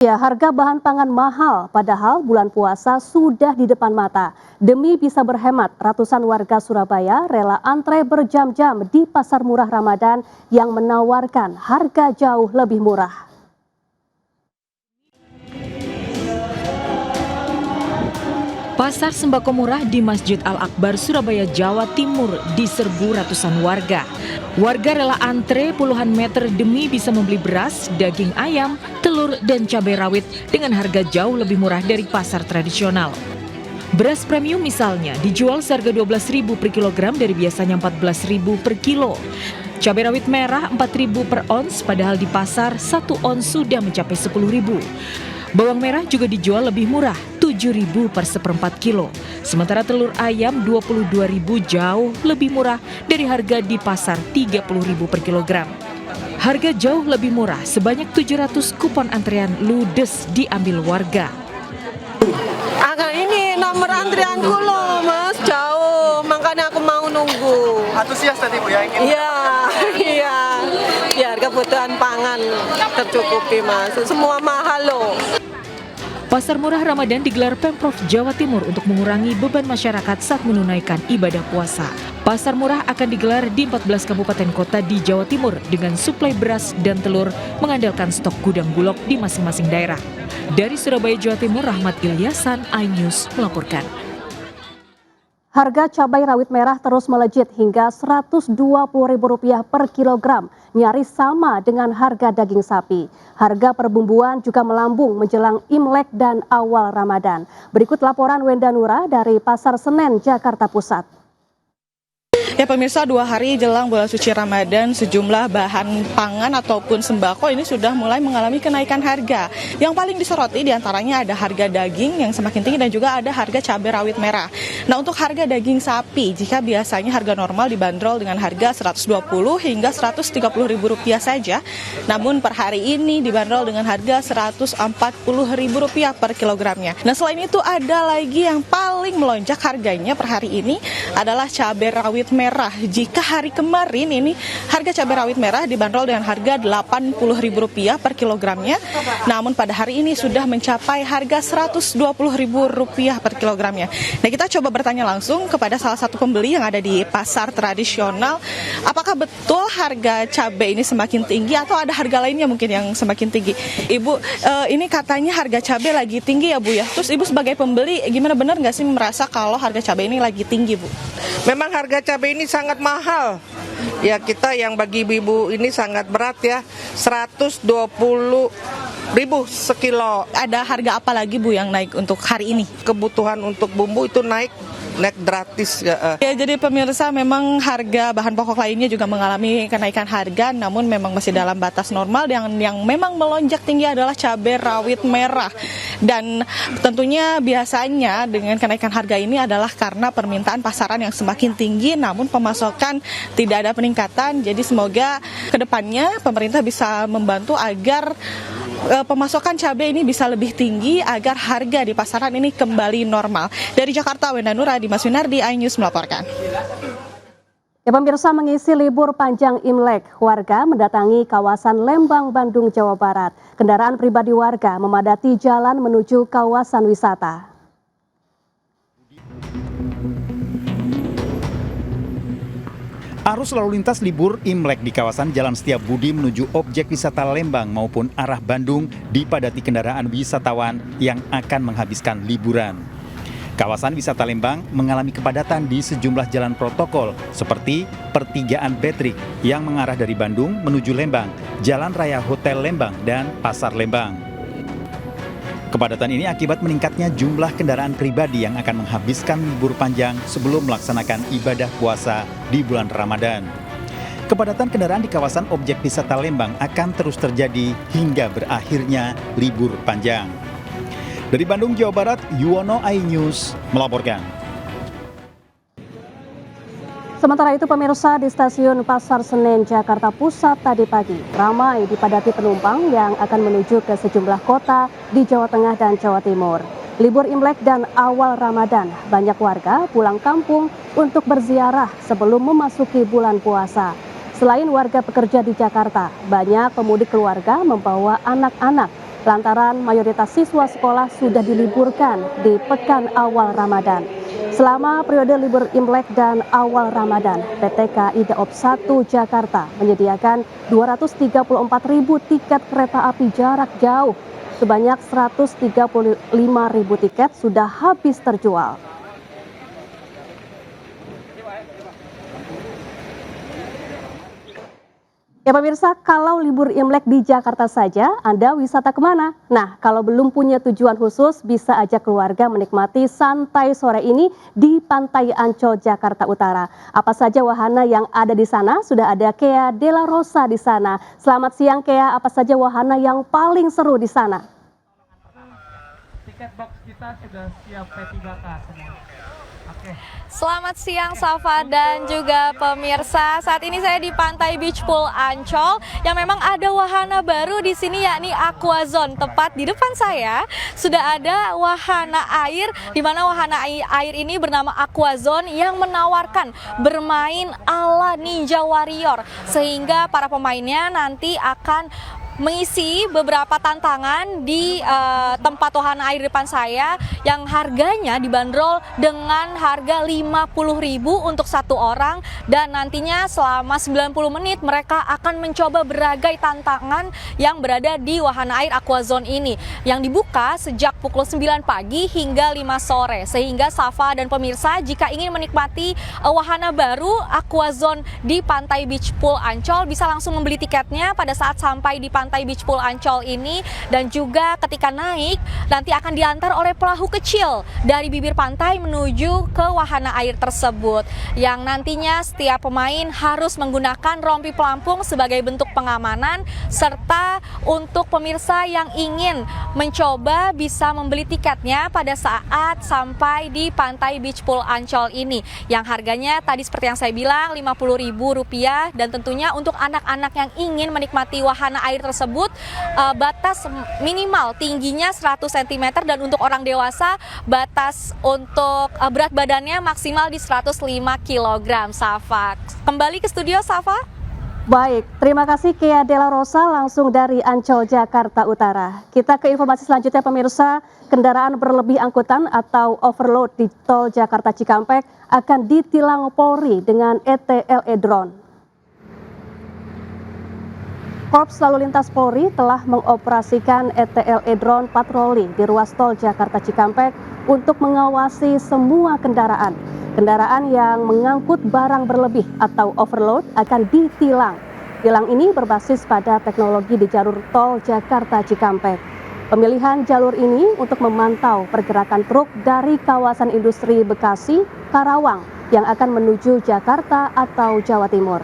Ya, harga bahan pangan mahal, padahal bulan puasa sudah di depan mata. Demi bisa berhemat, ratusan warga Surabaya rela antre berjam-jam di pasar murah Ramadan yang menawarkan harga jauh lebih murah. Pasar sembako murah di Masjid Al-Akbar, Surabaya, Jawa Timur diserbu ratusan warga. Warga rela antre puluhan meter demi bisa membeli beras, daging ayam, telur, dan cabai rawit dengan harga jauh lebih murah dari pasar tradisional. Beras premium misalnya dijual seharga Rp12.000 per kilogram dari biasanya Rp14.000 per kilo. Cabai rawit merah Rp4.000 per ons, padahal di pasar 1 ons sudah mencapai Rp10.000. Bawang merah juga dijual lebih murah, Rp7.000 per seperempat kilo. Sementara telur ayam Rp22.000 jauh lebih murah dari harga di pasar Rp30.000 per kilogram. Harga jauh lebih murah, sebanyak 700 kupon antrean ludes diambil warga. Ini nomor antrianku loh mas, jauh, makanya aku mau nunggu. Antusias tadi Bu ya? Iya, biar kebutuhan pangan tercukupi mas, semua mahal loh. Pasar murah Ramadan digelar Pemprov Jawa Timur untuk mengurangi beban masyarakat saat menunaikan ibadah puasa. Pasar murah akan digelar di 14 kabupaten kota di Jawa Timur dengan suplai beras dan telur mengandalkan stok gudang Bulog di masing-masing daerah. Dari Surabaya, Jawa Timur, Rahmat Ilyasan, iNews melaporkan. Harga cabai rawit merah terus melejit hingga Rp120.000 per kilogram, nyaris sama dengan harga daging sapi. Harga perbumbuan juga melambung menjelang Imlek dan awal Ramadan. Berikut laporan Wenda Nura dari Pasar Senen, Jakarta Pusat. Ya pemirsa, 2 hari jelang bulan suci Ramadan, sejumlah bahan pangan ataupun sembako ini sudah mulai mengalami kenaikan harga. Yang paling disoroti diantaranya ada harga daging yang semakin tinggi dan juga ada harga cabai rawit merah. Nah, untuk harga daging sapi, jika biasanya harga normal dibanderol dengan harga Rp120 hingga Rp130.000 saja, namun per hari ini dibanderol dengan harga Rp140.000 per kilogramnya. Nah, selain itu ada lagi yang paling melonjak harganya per hari ini adalah cabai rawit merah. Jika hari kemarin ini harga cabai rawit merah dibanderol dengan harga Rp80.000 per kilogramnya, namun pada hari ini sudah mencapai harga Rp120.000 per kilogramnya. Nah, kita coba bertanya langsung kepada salah satu pembeli yang ada di pasar tradisional, apakah betul harga cabai ini semakin tinggi atau ada harga lainnya mungkin yang semakin tinggi? Ibu, ini katanya harga cabai lagi tinggi ya Bu ya. Terus Ibu sebagai pembeli gimana, benar nggak sih merasa kalau harga cabai ini lagi tinggi Bu? Memang harga cabai ini sangat mahal. Ya, kita yang bagi ibu ini sangat berat ya. Rp120.000 sekilo. Ada harga apa lagi Bu yang naik untuk hari ini? Kebutuhan untuk bumbu itu naik gratis. Ya, jadi pemirsa, memang harga bahan pokok lainnya juga mengalami kenaikan harga, namun memang masih dalam batas normal. Yang memang melonjak tinggi adalah cabai rawit merah. Dan tentunya biasanya dengan kenaikan harga ini adalah karena permintaan pasaran yang semakin tinggi, namun pemasokan tidak ada peningkatan. Jadi semoga kedepannya pemerintah bisa membantu agar pemasokan cabai ini bisa lebih tinggi agar harga di pasaran ini kembali normal. Dari Jakarta, Wenda Nura, Dimas Winardi, iNews melaporkan. Ya, pemirsa, mengisi libur panjang Imlek, warga mendatangi kawasan Lembang, Bandung, Jawa Barat. Kendaraan pribadi warga memadati jalan menuju kawasan wisata. Arus lalu lintas libur Imlek di kawasan Jalan Setiabudi menuju objek wisata Lembang maupun arah Bandung dipadati kendaraan wisatawan yang akan menghabiskan liburan. Kawasan wisata Lembang mengalami kepadatan di sejumlah jalan protokol seperti Pertigaan Betrik yang mengarah dari Bandung menuju Lembang, Jalan Raya Hotel Lembang, dan Pasar Lembang. Kepadatan ini akibat meningkatnya jumlah kendaraan pribadi yang akan menghabiskan libur panjang sebelum melaksanakan ibadah puasa di bulan Ramadan. Kepadatan kendaraan di kawasan objek wisata Lembang akan terus terjadi hingga berakhirnya libur panjang. Dari Bandung, Jawa Barat, Yuwono, iNews melaporkan. Sementara itu, pemirsa, di stasiun Pasar Senen, Jakarta Pusat tadi pagi ramai dipadati penumpang yang akan menuju ke sejumlah kota di Jawa Tengah dan Jawa Timur. Libur Imlek dan awal Ramadan, banyak warga pulang kampung untuk berziarah sebelum memasuki bulan puasa. Selain warga pekerja di Jakarta, banyak pemudik keluarga membawa anak-anak lantaran mayoritas siswa sekolah sudah diliburkan di pekan awal Ramadan. Selama periode libur Imlek dan awal Ramadan, PT KAI Daob 1 Jakarta menyediakan 234.000 tiket kereta api jarak jauh. Sebanyak 135.000 tiket sudah habis terjual. Ya pemirsa, kalau libur Imlek di Jakarta saja, Anda wisata kemana? Nah, kalau belum punya tujuan khusus, bisa ajak keluarga menikmati santai sore ini di Pantai Ancol, Jakarta Utara. Apa saja wahana yang ada di sana? Sudah ada Kea Della Rosa di sana. Selamat siang Kea, apa saja wahana yang paling seru di sana? Tiket box kita sudah siap P3K semua. Oke. Selamat siang Safa dan juga pemirsa. Saat ini saya di Pantai Beach Pool Ancol yang memang ada wahana baru di sini yakni Aquazone. Tepat di depan saya sudah ada wahana air di mana wahana air ini bernama Aquazone yang menawarkan bermain ala Ninja Warrior sehingga para pemainnya nanti akan mengisi beberapa tantangan di tempat wahana air depan saya yang harganya dibanderol dengan harga 50.000 untuk satu orang dan nantinya selama 90 menit mereka akan mencoba berbagai tantangan yang berada di wahana air Aquazone ini yang dibuka sejak pukul 9 pagi hingga 5 sore sehingga Safa dan pemirsa jika ingin menikmati wahana baru Aquazone di Pantai Beach Pool Ancol bisa langsung membeli tiketnya pada saat sampai di Pantai Beach Pool Ancol ini dan juga ketika naik nanti akan diantar oleh perahu kecil dari bibir pantai menuju ke wahana air tersebut yang nantinya setiap pemain harus menggunakan rompi pelampung sebagai bentuk pengamanan serta untuk pemirsa yang ingin mencoba bisa membeli tiketnya pada saat sampai di Pantai Beach Pool Ancol ini yang harganya tadi seperti yang saya bilang Rp50.000 dan tentunya untuk anak-anak yang ingin menikmati wahana air tersebut batas minimal tingginya 100 cm dan untuk orang dewasa batas untuk berat badannya maksimal di 105 kg. Safa. Kembali ke studio Safa. Baik, terima kasih Kea Della Rosa langsung dari Ancol, Jakarta Utara. Kita ke informasi selanjutnya pemirsa, kendaraan berlebih angkutan atau overload di tol Jakarta Cikampek akan ditilang Polri dengan ETLE drone. Korps Lalu Lintas Polri telah mengoperasikan ETLE drone patroli di ruas tol Jakarta Cikampek untuk mengawasi semua kendaraan. Kendaraan yang mengangkut barang berlebih atau overload akan ditilang. Tilang ini berbasis pada teknologi di jalur tol Jakarta Cikampek. Pemilihan jalur ini untuk memantau pergerakan truk dari kawasan industri Bekasi, Karawang yang akan menuju Jakarta atau Jawa Timur.